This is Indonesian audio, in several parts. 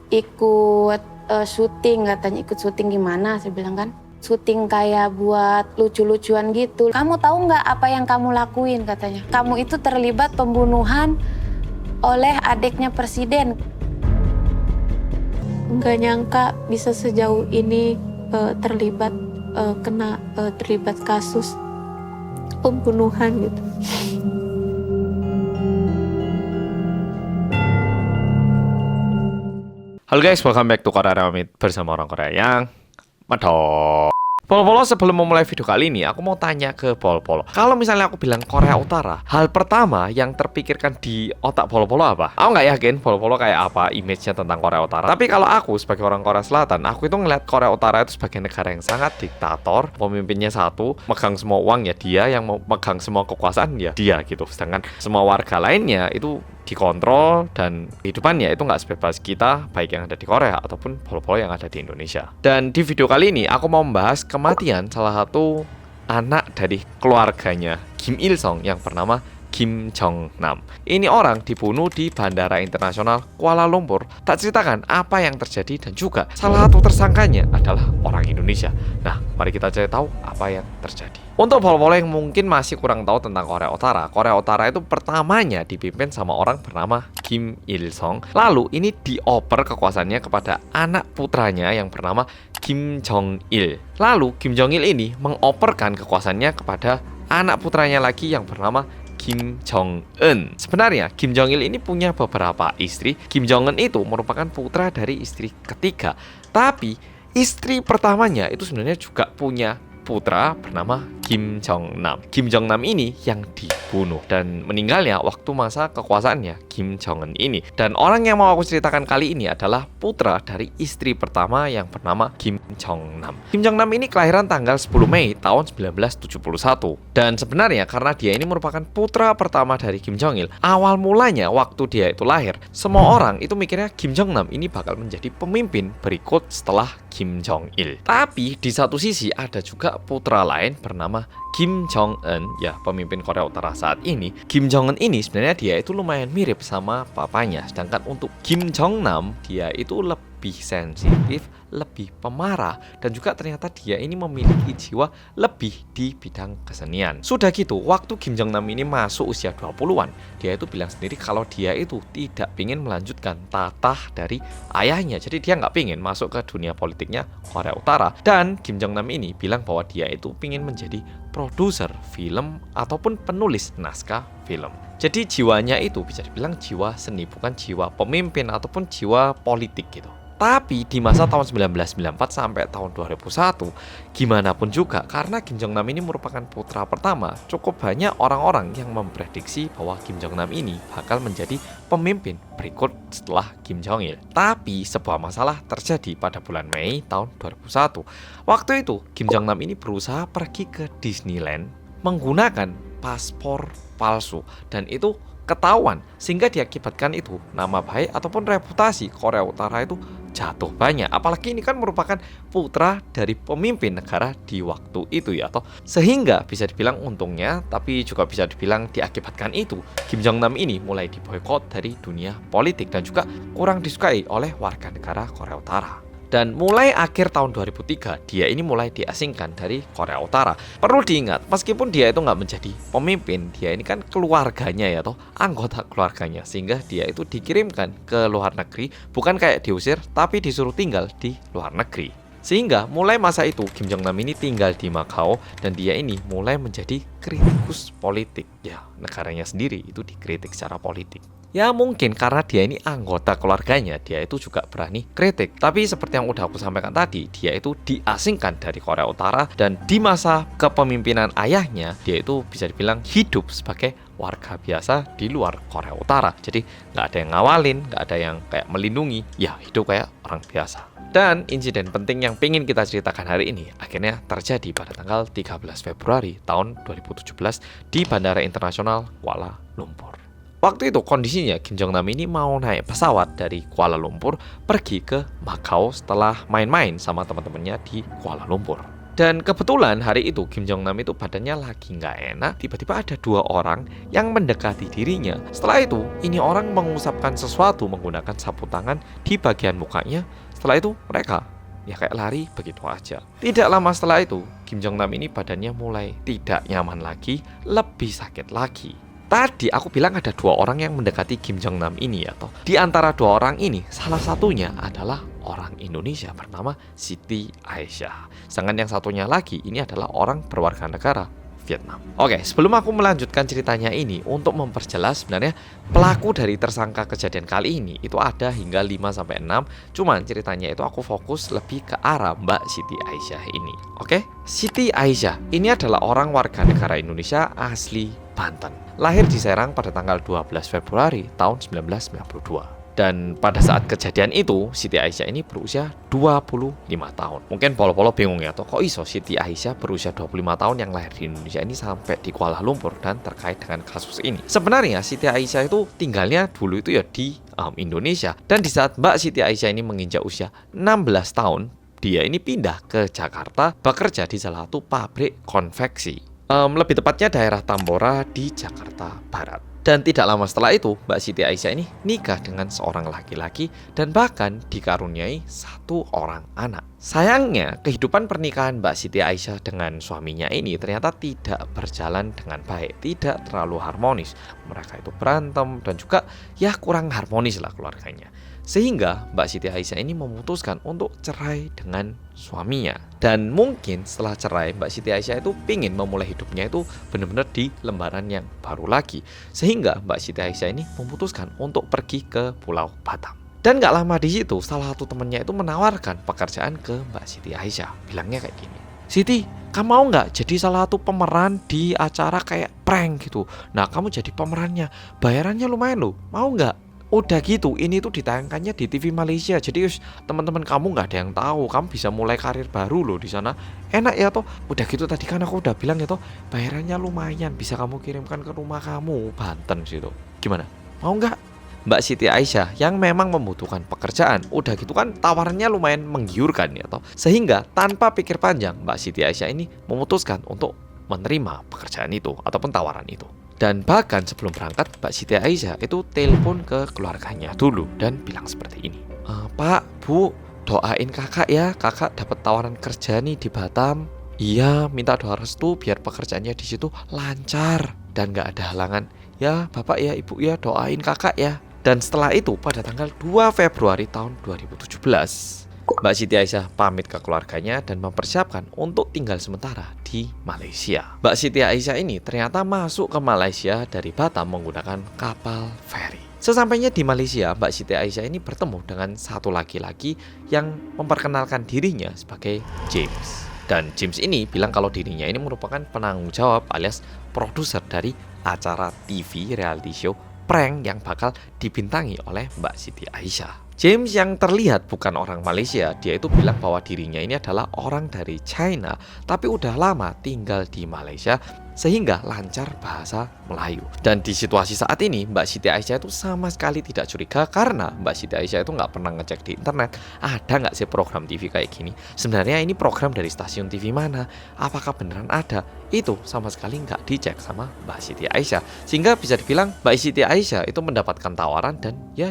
ikut syuting, katanya ikut syuting gimana, saya bilang kan. Syuting kayak buat lucu-lucuan gitu. Kamu tahu nggak apa yang kamu lakuin, katanya. Kamu itu terlibat pembunuhan oleh adiknya presiden. Nggak nyangka bisa sejauh ini terlibat kasus pembunuhan gitu. Halo guys, welcome back to Korea Ramit bersama orang Korea yang medok. Polo-polo, sebelum memulai video kali ini, aku mau tanya ke Polo-polo. Kalau misalnya aku bilang Korea Utara, hal pertama yang terpikirkan di otak Polo-polo apa? Aku nggak yakin Polo-polo kayak apa image-nya tentang Korea Utara. Tapi kalau aku sebagai orang Korea Selatan, aku itu ngeliat Korea Utara itu sebagai negara yang sangat diktator. Pemimpinnya satu, megang semua uang ya dia, yang megang semua kekuasaan ya dia gitu. Sedangkan semua warga lainnya itu dikontrol dan kehidupannya itu nggak sebebas kita, baik yang ada di Korea ataupun polo-polo yang ada di Indonesia. Dan di video kali ini aku mau membahas kematian salah satu anak dari keluarganya Kim Il Sung yang bernama Kim Jong Nam. Ini orang dibunuh di Bandara Internasional Kuala Lumpur. Tak ceritakan apa yang terjadi dan juga salah satu tersangkanya adalah orang Indonesia. Nah, mari kita cari tahu apa yang terjadi. Untuk polo-polo yang mungkin masih kurang tahu tentang Korea Utara itu pertamanya dipimpin sama orang bernama Kim Il Sung. Lalu ini dioper kekuasaannya kepada anak putranya yang bernama Kim Jong Il. Lalu Kim Jong Il ini mengoperkan kekuasaannya kepada anak putranya lagi yang bernama Kim Jong Un. Sebenarnya Kim Jong Il ini punya beberapa istri. Kim Jong Un itu merupakan putra dari istri ketiga. Tapi istri pertamanya itu sebenarnya juga punya putra bernama Kim Jong Nam. Kim Jong Nam ini yang dibunuh dan meninggalnya waktu masa kekuasaannya Kim Jong Un ini. Dan orang yang mau aku ceritakan kali ini adalah putra dari istri pertama yang bernama Kim Jong Nam. Kim Jong Nam ini kelahiran tanggal 10 Mei tahun 1971. Dan sebenarnya karena dia ini merupakan putra pertama dari Kim Jong Il, awal mulanya waktu dia itu lahir, semua orang itu mikirnya Kim Jong Nam ini bakal menjadi pemimpin berikut setelah Kim Jong Il. Tapi di satu sisi ada juga putra lain bernama Kim Jong Un, ya pemimpin Korea Utara saat ini. Kim Jong Un ini sebenarnya dia itu lumayan mirip sama papanya. Sedangkan untuk Kim Jong Nam, dia itu lebih sensitif, lebih pemarah, dan juga ternyata dia ini memiliki jiwa lebih di bidang kesenian. Sudah gitu, waktu Kim Jong Nam ini masuk usia 20-an, dia itu bilang sendiri kalau dia itu tidak ingin melanjutkan tatah dari ayahnya. Jadi dia nggak ingin masuk ke dunia politiknya Korea Utara. Dan Kim Jong Nam ini bilang bahwa dia itu ingin menjadi produser film ataupun penulis naskah film. Jadi jiwanya itu bisa dibilang jiwa seni, bukan jiwa pemimpin ataupun jiwa politik gitu. Tapi di masa tahun 1994 sampai tahun 2001, gimana pun juga karena Kim Jong Nam ini merupakan putra pertama, cukup banyak orang-orang yang memprediksi bahwa Kim Jong Nam ini bakal menjadi pemimpin berikut setelah Kim Jong Il. Tapi sebuah masalah terjadi pada bulan Mei tahun 2001. Waktu itu Kim Jong Nam ini berusaha pergi ke Disneyland menggunakan paspor palsu dan itu ketahuan, sehingga diakibatkan itu nama baik ataupun reputasi Korea Utara itu jatuh banyak. Apalagi ini kan merupakan putra dari pemimpin negara di waktu itu ya toh. Sehingga bisa dibilang untungnya, tapi juga bisa dibilang diakibatkan itu Kim Jong Nam ini mulai diboykot dari dunia politik dan juga kurang disukai oleh warga negara Korea Utara. Dan mulai akhir tahun 2003, dia ini mulai diasingkan dari Korea Utara. Perlu diingat, meskipun dia itu nggak menjadi pemimpin, dia ini kan keluarganya ya toh, anggota keluarganya. Sehingga dia itu dikirimkan ke luar negeri, bukan kayak diusir, tapi disuruh tinggal di luar negeri. Sehingga mulai masa itu Kim Jong Nam ini tinggal di Macau dan dia ini mulai menjadi kritikus politik. Ya, negaranya sendiri itu dikritik secara politik. Ya mungkin karena dia ini anggota keluarganya, dia itu juga berani kritik. Tapi seperti yang udah aku sampaikan tadi, dia itu diasingkan dari Korea Utara. Dan di masa kepemimpinan ayahnya, dia itu bisa dibilang hidup sebagai warga biasa di luar Korea Utara. Jadi nggak ada yang ngawalin, nggak ada yang kayak melindungi, ya hidup kayak orang biasa. Dan insiden penting yang pengen kita ceritakan hari ini akhirnya terjadi pada tanggal 13 Februari tahun 2017 di Bandara Internasional Kuala Lumpur. Waktu itu kondisinya Kim Jong Nam ini mau naik pesawat dari Kuala Lumpur pergi ke Macau setelah main-main sama teman-temannya di Kuala Lumpur. Dan kebetulan hari itu Kim Jong Nam itu badannya lagi nggak enak. Tiba-tiba ada 2 orang yang mendekati dirinya. Setelah itu, ini orang mengusapkan sesuatu menggunakan sapu tangan di bagian mukanya. Setelah itu mereka ya kayak lari begitu aja. Tidak lama setelah itu, Kim Jong Nam ini badannya mulai tidak nyaman lagi, lebih sakit lagi. Tadi aku bilang ada 2 orang yang mendekati Kim Jong Nam ini ya toh. Di antara 2 orang ini, salah satunya adalah orang Indonesia bernama Siti Aisyah. Sedangkan yang satunya lagi ini adalah orang berwarga negara Vietnam. Oke, sebelum aku melanjutkan ceritanya ini, untuk memperjelas sebenarnya pelaku dari tersangka kejadian kali ini itu ada hingga 5-6. Cuman ceritanya itu aku fokus lebih ke arah Mbak Siti Aisyah ini. Oke, Siti Aisyah ini adalah orang warga negara Indonesia asli Banten. Lahir di Serang pada tanggal 12 Februari tahun 1992. Dan pada saat kejadian itu, Siti Aisyah ini berusia 25 tahun. Mungkin polo-polo bingung ya, toh kok iso Siti Aisyah berusia 25 tahun yang lahir di Indonesia ini sampai di Kuala Lumpur dan terkait dengan kasus ini. Sebenarnya Siti Aisyah itu tinggalnya dulu itu ya di Indonesia. Dan di saat Mbak Siti Aisyah ini menginjak usia 16 tahun, dia ini pindah ke Jakarta bekerja di salah satu pabrik konveksi. Lebih tepatnya daerah Tambora di Jakarta Barat. Dan tidak lama setelah itu, Mbak Siti Aisyah ini nikah dengan seorang laki-laki dan bahkan dikaruniai 1 orang anak. Sayangnya, kehidupan pernikahan Mbak Siti Aisyah dengan suaminya ini ternyata tidak berjalan dengan baik, tidak terlalu harmonis. Mereka itu berantem dan juga ya kurang harmonis lah keluarganya. Sehingga Mbak Siti Aisyah ini memutuskan untuk cerai dengan suaminya. Dan mungkin setelah cerai, Mbak Siti Aisyah itu pingin memulai hidupnya itu benar-benar di lembaran yang baru lagi. Sehingga Mbak Siti Aisyah ini memutuskan untuk pergi ke Pulau Batam. Dan gak lama di situ, salah satu temannya itu menawarkan pekerjaan ke Mbak Siti Aisyah. Bilangnya kayak gini, Siti, kamu mau nggak jadi salah satu pemeran di acara kayak prank gitu? Nah, kamu jadi pemerannya, bayarannya lumayan loh, mau nggak? Udah gitu, ini tuh ditayangkannya di TV Malaysia. Jadi teman-teman kamu nggak ada yang tahu, kamu bisa mulai karir baru loh di sana. Enak ya toh. Udah gitu tadi kan aku udah bilang ya toh, bayarannya lumayan, bisa kamu kirimkan ke rumah kamu Banten situ. Gimana? Mau nggak? Mbak Siti Aisyah yang memang membutuhkan pekerjaan, udah gitu kan tawarannya lumayan menggiurkan ya toh. Sehingga tanpa pikir panjang, Mbak Siti Aisyah ini memutuskan untuk menerima pekerjaan itu ataupun tawaran itu. Dan bahkan sebelum berangkat, Mbak Siti Aisyah itu telepon ke keluarganya dulu dan bilang seperti ini. Pak, Bu, doain kakak ya, kakak dapat tawaran kerja nih di Batam. Iya, minta doa restu biar pekerjaannya di situ lancar dan gak ada halangan. Ya, Bapak ya, Ibu ya, doain kakak ya. Dan setelah itu pada tanggal 2 Februari tahun 2017, Mbak Siti Aisyah pamit ke keluarganya dan mempersiapkan untuk tinggal sementara di Malaysia. Mbak Siti Aisyah ini ternyata masuk ke Malaysia dari Batam menggunakan kapal feri. Sesampainya di Malaysia, Mbak Siti Aisyah ini bertemu dengan satu laki-laki yang memperkenalkan dirinya sebagai James. Dan James ini bilang kalau dirinya ini merupakan penanggung jawab alias produser dari acara TV reality show prank yang bakal dibintangi oleh Mbak Siti Aisyah. James yang terlihat bukan orang Malaysia, dia itu bilang bahwa dirinya ini adalah orang dari China, tapi udah lama tinggal di Malaysia sehingga lancar bahasa Melayu. Dan di situasi saat ini, Mbak Siti Aisyah itu sama sekali tidak curiga karena Mbak Siti Aisyah itu nggak pernah ngecek di internet ada nggak sih program TV kayak gini. Sebenarnya ini program dari stasiun TV mana? Apakah beneran ada? Itu sama sekali nggak dicek sama Mbak Siti Aisyah. Sehingga bisa dibilang Mbak Siti Aisyah itu mendapatkan tawaran dan ya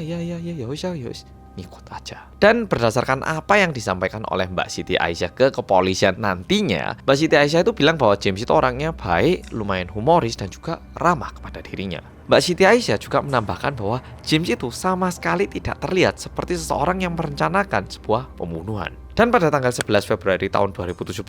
ikut aja. Dan berdasarkan apa yang disampaikan oleh Mbak Siti Aisyah ke kepolisian nantinya, Mbak Siti Aisyah itu bilang bahwa James itu orangnya baik, lumayan humoris dan juga ramah kepada dirinya. Mbak Siti Aisyah juga menambahkan bahwa James itu sama sekali tidak terlihat seperti seseorang yang merencanakan sebuah pembunuhan. Dan pada tanggal 11 Februari tahun 2017,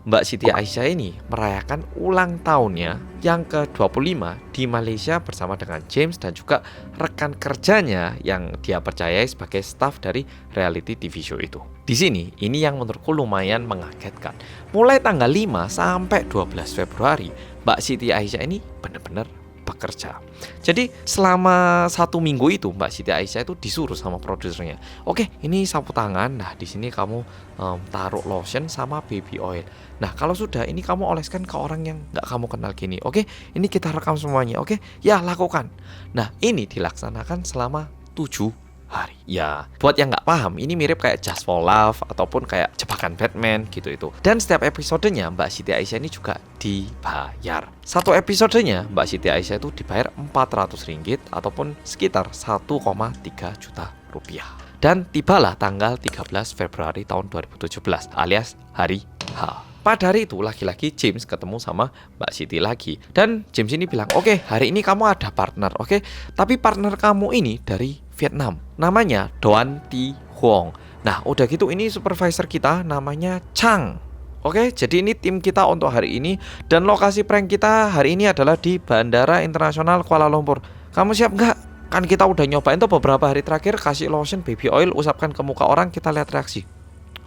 Mbak Siti Aisyah ini merayakan ulang tahunnya yang ke-25 di Malaysia bersama dengan James dan juga rekan kerjanya yang dia percayai sebagai staf dari reality TV show itu. Di sini, ini yang menurutku lumayan mengagetkan. Mulai tanggal 5 sampai 12 Februari, Mbak Siti Aisyah ini benar-benar bekerja. Jadi selama 1 minggu itu Mbak Siti Aisyah itu disuruh sama produsernya, oke ini sapu tangan, nah di sini kamu taruh lotion sama baby oil. Nah kalau sudah ini kamu oleskan ke orang yang nggak kamu kenal gini. Oke ini kita rekam semuanya. Oke ya lakukan. Nah ini dilaksanakan selama 7 hari. Ya, buat yang nggak paham, ini mirip kayak Just for Love ataupun kayak jebakan Batman gitu itu. Dan setiap episodenya Mbak Siti Aisyah ini juga dibayar. Satu episodenya Mbak Siti Aisyah itu dibayar Rp400 ataupun sekitar 1,3 juta rupiah. Dan tibalah tanggal 13 Februari tahun 2017 alias hari H. Pada hari itu lagi-lagi James ketemu sama Mbak Siti lagi. Dan James ini bilang, oke, hari ini kamu ada partner, oke. Tapi partner kamu ini dari Vietnam. Namanya Doan Thi Huong. Nah, udah gitu ini supervisor kita namanya Chang. Oke, jadi ini tim kita untuk hari ini. Dan lokasi prank kita hari ini adalah di Bandara Internasional Kuala Lumpur. Kamu siap nggak? Kan kita udah nyobain tuh beberapa hari terakhir, kasih lotion baby oil, usapkan ke muka orang, kita lihat reaksi.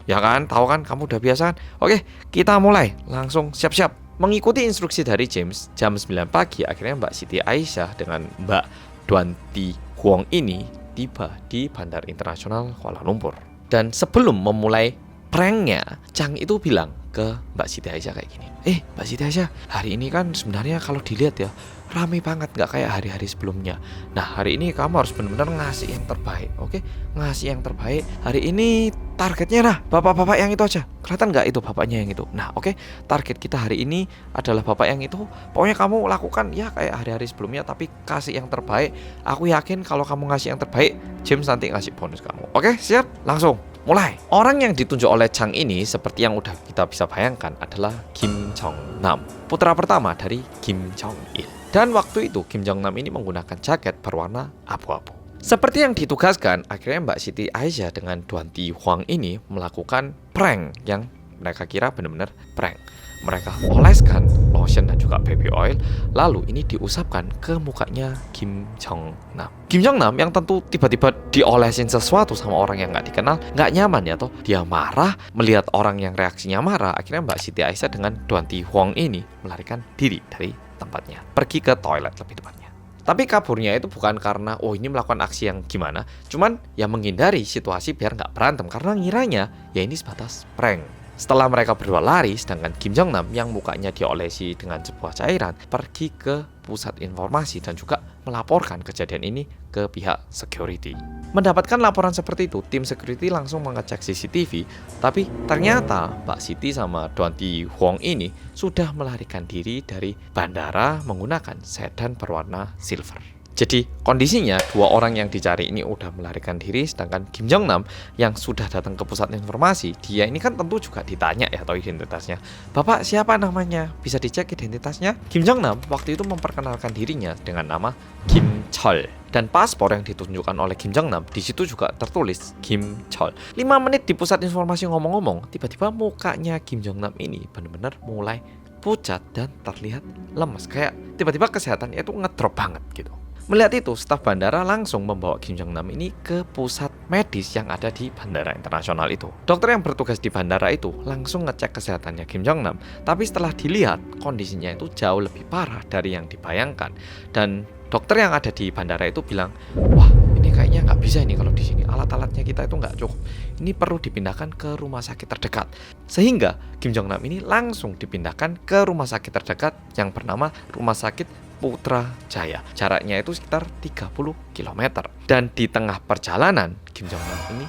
Ya kan, tahu kan, kamu udah biasa kan? Oke, kita mulai, langsung siap-siap. Mengikuti instruksi dari James, jam 9 pagi akhirnya Mbak Siti Aisyah dengan Mbak Doan Thi Huong ini tiba di Bandara Internasional Kuala Lumpur. Dan sebelum memulai pranknya, Chang itu bilang ke Mbak Siti Aisyah kayak gini, Mbak Siti Aisyah, hari ini kan sebenarnya kalau dilihat ya, rame banget, nggak kayak hari-hari sebelumnya. Nah, hari ini kamu harus benar-benar ngasih yang terbaik, oke? Ngasih yang terbaik. Hari ini targetnya nah, bapak-bapak yang itu aja. Kelihatan nggak itu bapaknya yang itu? Nah, oke, target kita hari ini adalah bapak yang itu. Pokoknya kamu lakukan ya kayak hari-hari sebelumnya, tapi kasih yang terbaik. Aku yakin kalau kamu ngasih yang terbaik, James nanti ngasih bonus kamu. Oke, siap? Langsung. Mulai. Orang yang ditunjuk oleh Chang ini seperti yang udah kita bisa bayangkan adalah Kim Jong Nam, putra pertama dari Kim Jong Il. Dan waktu itu Kim Jong Nam ini menggunakan jaket berwarna abu-abu. Seperti yang ditugaskan, akhirnya Mbak Siti Aisyah dengan Doan Thi Huong ini melakukan prank yang mereka kira benar-benar prank. Mereka oleskan lotion dan juga baby oil, lalu ini diusapkan ke mukanya Kim Jong Nam. Kim Jong Nam yang tentu tiba-tiba diolesin sesuatu sama orang yang nggak dikenal, nggak nyaman ya toh. Dia marah, melihat orang yang reaksinya marah, akhirnya Mbak Siti Aisyah dengan Doan Thi Huong ini melarikan diri dari tempatnya, pergi ke toilet lebih tepatnya. Tapi kaburnya itu bukan karena ini melakukan aksi yang gimana, cuman ya menghindari situasi biar nggak berantem, karena ngiranya ya ini sebatas prank. Setelah mereka berdua lari, sedangkan Kim Jong Nam yang mukanya diolesi dengan sebuah cairan pergi ke pusat informasi dan juga melaporkan kejadian ini ke pihak security. Mendapatkan laporan seperti itu, tim security langsung mengecek CCTV, tapi ternyata Mbak Siti sama Doan Thi Huong ini sudah melarikan diri dari bandara menggunakan sedan berwarna silver. Jadi kondisinya dua orang yang dicari ini udah melarikan diri, sedangkan Kim Jong Nam yang sudah datang ke pusat informasi, dia ini kan tentu juga ditanya ya atau identitasnya. Bapak siapa namanya? Bisa dicek identitasnya? Kim Jong Nam waktu itu memperkenalkan dirinya dengan nama Kim Chol. Dan paspor yang ditunjukkan oleh Kim Jong Nam di situ juga tertulis Kim Chol. 5 menit di pusat informasi ngomong-ngomong, tiba-tiba mukanya Kim Jong Nam ini benar-benar mulai pucat dan terlihat lemas, kayak tiba-tiba kesehatannya itu ngedrop banget gitu. Melihat itu, staf bandara langsung membawa Kim Jong Nam ini ke pusat medis yang ada di bandara internasional itu. Dokter yang bertugas di bandara itu langsung ngecek kesehatannya Kim Jong Nam, tapi setelah dilihat kondisinya itu jauh lebih parah dari yang dibayangkan. Dan dokter yang ada di bandara itu bilang, wah ini kayaknya nggak bisa ini kalau di sini, alat-alatnya kita itu nggak cukup. Ini perlu dipindahkan ke rumah sakit terdekat. Sehingga Kim Jong Nam ini langsung dipindahkan ke rumah sakit terdekat yang bernama Rumah Sakit Putrajaya. Jaraknya itu sekitar 30 km. Dan di tengah perjalanan Kim Jong Nam ini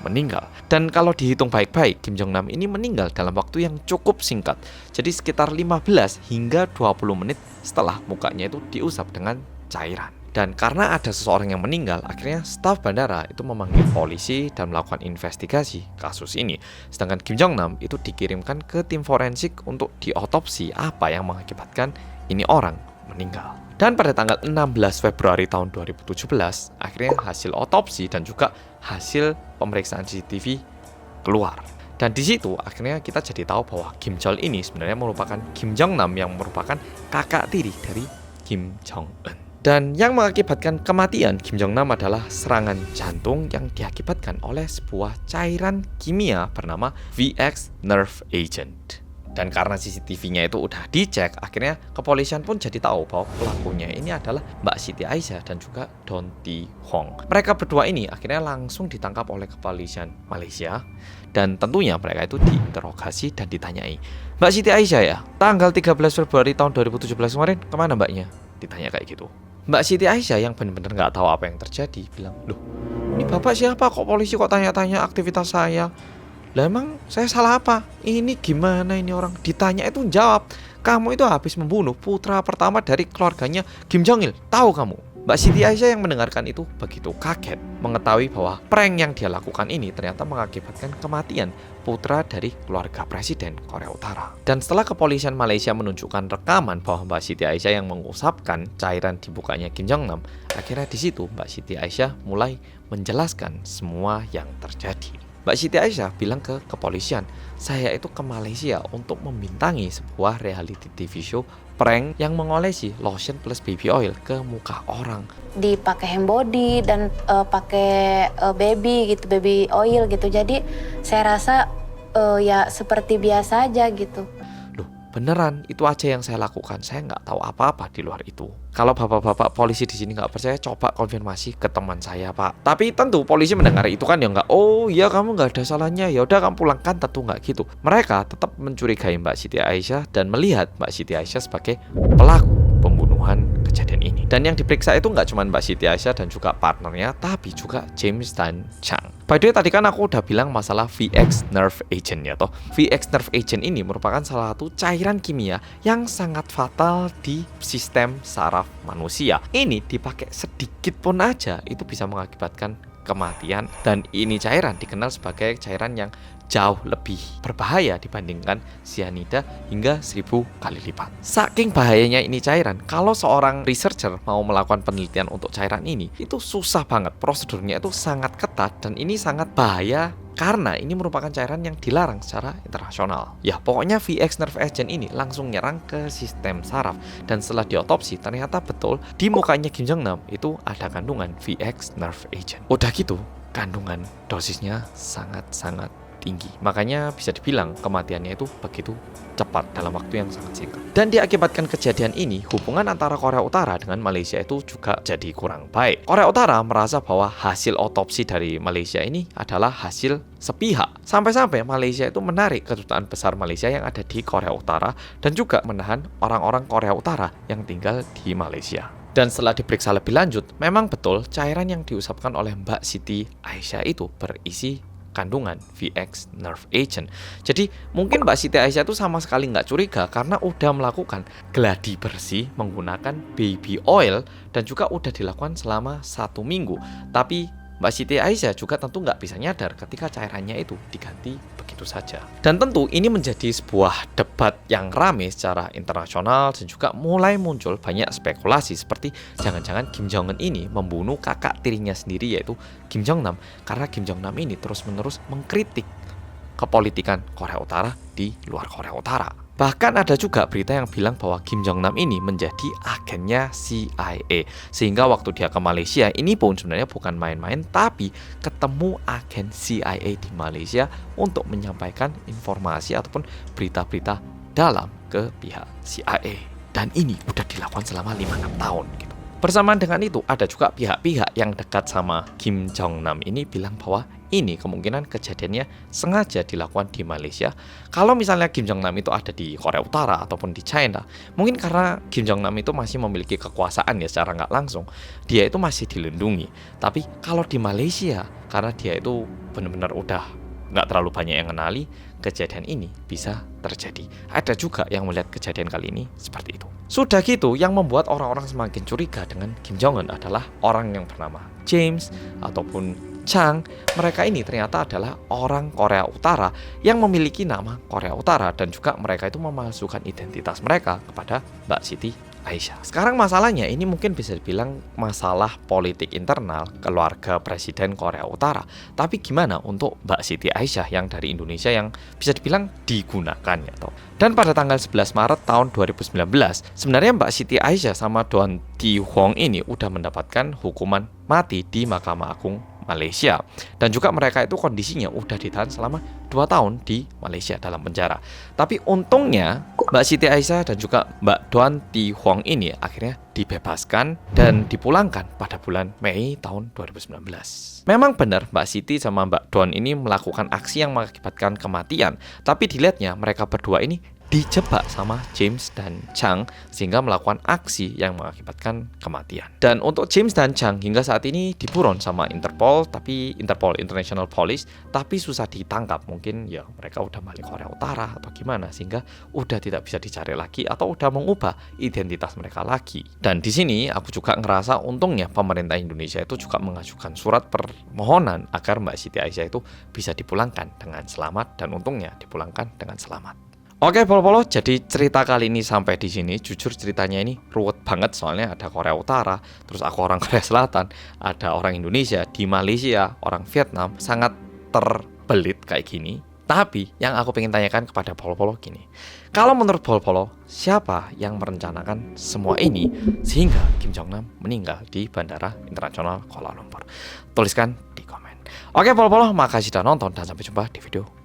meninggal. Dan kalau dihitung baik-baik, Kim Jong Nam ini meninggal dalam waktu yang cukup singkat. Jadi sekitar 15 hingga 20 menit setelah mukanya itu diusap dengan cairan. Dan karena ada seseorang yang meninggal, akhirnya staf bandara itu memanggil polisi dan melakukan investigasi kasus ini. Sedangkan Kim Jong Nam itu dikirimkan ke tim forensik untuk diotopsi apa yang mengakibatkan ini orang meninggal. Dan pada tanggal 16 Februari tahun 2017, akhirnya hasil otopsi dan juga hasil pemeriksaan CCTV keluar. Dan di situ akhirnya kita jadi tahu bahwa Kim Chol ini sebenarnya merupakan Kim Jong Nam yang merupakan kakak tiri dari Kim Jong Un. Dan yang mengakibatkan kematian Kim Jong Nam adalah serangan jantung yang diakibatkan oleh sebuah cairan kimia bernama VX Nerve Agent. Dan karena CCTV-nya itu udah dicek, akhirnya kepolisian pun jadi tahu bahwa pelakunya ini adalah Mbak Siti Aisyah dan juga Doan Thi Huong. Mereka berdua ini akhirnya langsung ditangkap oleh kepolisian Malaysia. Dan tentunya mereka itu diinterogasi dan ditanyai, Mbak Siti Aisyah ya, tanggal 13 Februari tahun 2017 kemarin kemana mbaknya? Ditanya kayak gitu. Mbak Siti Aisyah yang benar-benar nggak tahu apa yang terjadi bilang, loh Ini bapak siapa kok polisi kok tanya-tanya aktivitas saya? Lah emang saya salah apa? Ini gimana ini orang ditanya itu jawab. Kamu itu habis membunuh putra pertama dari keluarganya Kim Jong Il. Tahu kamu? Mbak Siti Aisyah yang mendengarkan itu begitu kaget mengetahui bahwa prank yang dia lakukan ini ternyata mengakibatkan kematian putra dari keluarga Presiden Korea Utara. Dan setelah kepolisian Malaysia menunjukkan rekaman bahwa Mbak Siti Aisyah yang mengusapkan cairan di mukanya Kim Jong Nam, akhirnya di situ Mbak Siti Aisyah mulai menjelaskan semua yang terjadi. Mbak Siti Aisyah bilang ke kepolisian, saya itu ke Malaysia untuk membintangi sebuah reality TV show prank yang mengolesi lotion plus baby oil ke muka orang. Dipakai hand body dan pakai baby gitu, baby oil gitu. Jadi saya rasa ya seperti biasa aja gitu. Loh, beneran itu aja yang saya lakukan. Saya nggak tahu apa-apa di luar itu. Kalau bapak-bapak polisi di sini nggak percaya, coba konfirmasi ke teman saya, Pak. Tapi tentu polisi mendengar itu kan ya nggak, oh iya kamu nggak ada salahnya, ya udah kamu pulang, kan tentu nggak gitu. Mereka tetap mencurigai Mbak Siti Aisyah dan melihat Mbak Siti Aisyah sebagai pelaku pembunuhan kejadian ini. Dan yang diperiksa itu nggak cuma Mbak Siti Aisyah dan juga partnernya, tapi juga James dan Chang. By the way, tadi kan aku udah bilang masalah VX Nerve Agent ya toh. VX Nerve Agent ini merupakan salah satu cairan kimia yang sangat fatal di sistem saraf manusia. Ini dipakai sedikit pun aja itu bisa mengakibatkan kematian, dan ini cairan dikenal sebagai cairan yang jauh lebih berbahaya dibandingkan cyanida hingga 1000 kali lipat. Saking bahayanya ini cairan, kalau seorang researcher mau melakukan penelitian untuk cairan ini, itu susah banget. Prosedurnya itu sangat ketat dan ini sangat bahaya karena ini merupakan cairan yang dilarang secara internasional. Ya, pokoknya VX Nerve Agent ini langsung nyerang ke sistem saraf, dan setelah diotopsi ternyata betul di mukanya Kim Jong Nam itu ada kandungan VX Nerve Agent. Udah gitu, kandungan dosisnya sangat-sangat tinggi. Makanya bisa dibilang kematiannya itu begitu cepat dalam waktu yang sangat singkat. Dan diakibatkan kejadian ini, hubungan antara Korea Utara dengan Malaysia itu juga jadi kurang baik. Korea Utara merasa bahwa hasil otopsi dari Malaysia ini adalah hasil sepihak. Sampai-sampai Malaysia itu menarik kedutaan besar Malaysia yang ada di Korea Utara dan juga menahan orang-orang Korea Utara yang tinggal di Malaysia. Dan setelah diperiksa lebih lanjut, memang betul cairan yang diusapkan oleh Mbak Siti Aisyah itu berisi kandungan VX Nerve Agent. Jadi mungkin Mbak Siti Aisyah itu sama sekali nggak curiga karena udah melakukan gladi bersih menggunakan baby oil dan juga udah dilakukan selama 1 minggu. Tapi Mbak Siti Aisyah juga tentu nggak bisa nyadar ketika cairannya itu diganti begitu saja. Dan tentu ini menjadi sebuah debat yang ramai secara internasional dan juga mulai muncul banyak spekulasi seperti jangan-jangan Kim Jong Un ini membunuh kakak tirinya sendiri yaitu Kim Jong Nam, karena Kim Jong Nam ini terus-menerus mengkritik kepolitikan Korea Utara di luar Korea Utara. Bahkan ada juga berita yang bilang bahwa Kim Jong Nam ini menjadi agennya CIA. Sehingga waktu dia ke Malaysia, ini pun sebenarnya bukan main-main, tapi ketemu agen CIA di Malaysia untuk menyampaikan informasi ataupun berita-berita dalam ke pihak CIA. Dan ini udah dilakukan selama 5-6 tahun gitu. Bersamaan dengan itu, ada juga pihak-pihak yang dekat sama Kim Jong Nam ini bilang bahwa ini kemungkinan kejadiannya sengaja dilakukan di Malaysia. Kalau misalnya Kim Jong Nam itu ada di Korea Utara ataupun di China, mungkin karena Kim Jong Nam itu masih memiliki kekuasaan ya secara nggak langsung, dia itu masih dilindungi. Tapi kalau di Malaysia, karena dia itu benar-benar udah nggak terlalu banyak yang kenali, kejadian ini bisa terjadi. Ada juga yang melihat kejadian kali ini seperti itu. Sudah gitu, yang membuat orang-orang semakin curiga dengan Kim Jong Un adalah orang yang bernama James ataupun Chang. Mereka ini ternyata adalah orang Korea Utara yang memiliki nama Korea Utara dan juga mereka itu memalsukan identitas mereka kepada Mbak Siti Aisyah. Sekarang masalahnya ini mungkin bisa dibilang masalah politik internal keluarga Presiden Korea Utara. Tapi gimana untuk Mbak Siti Aisyah yang dari Indonesia yang bisa dibilang digunakan ya toh. Dan pada tanggal 11 Maret tahun 2019, sebenarnya Mbak Siti Aisyah sama Don Ti Hwang ini udah mendapatkan hukuman mati di Mahkamah Agung Malaysia. Dan juga mereka itu kondisinya udah ditahan selama 2 tahun di Malaysia dalam penjara. Tapi untungnya Mbak Siti Aisyah dan juga Mbak Don Ti Hwang ini akhirnya dibebaskan dan dipulangkan pada bulan Mei tahun 2019. Memang benar Mbak Siti sama Mbak Don ini melakukan aksi yang mengakibatkan kematian, tapi dilihatnya mereka berdua ini dijebak sama James dan Chang sehingga melakukan aksi yang mengakibatkan kematian. Dan untuk James dan Chang hingga saat ini diburon sama Interpol, tapi Interpol International Police, tapi susah ditangkap. Mungkin ya mereka udah balik Korea Utara atau gimana sehingga udah tidak bisa dicari lagi atau udah mengubah identitas mereka lagi. Dan di sini aku juga ngerasa untungnya pemerintah Indonesia itu juga mengajukan surat permohonan agar Mbak Siti Aisyah itu bisa dipulangkan dengan selamat, dan untungnya dipulangkan dengan selamat. Oke, Polo-Polo, jadi cerita kali ini sampai di sini. Jujur ceritanya ini ruwet banget soalnya ada Korea Utara, terus aku orang Korea Selatan, ada orang Indonesia, di Malaysia, orang Vietnam, sangat terbelit kayak gini. Tapi yang aku pengen tanyakan kepada Polo-Polo gini. Kalau menurut Polo-Polo, siapa yang merencanakan semua ini sehingga Kim Jong Nam meninggal di Bandara Internasional Kuala Lumpur? Tuliskan di komen. Oke, Polo-Polo, makasih sudah nonton dan sampai jumpa di video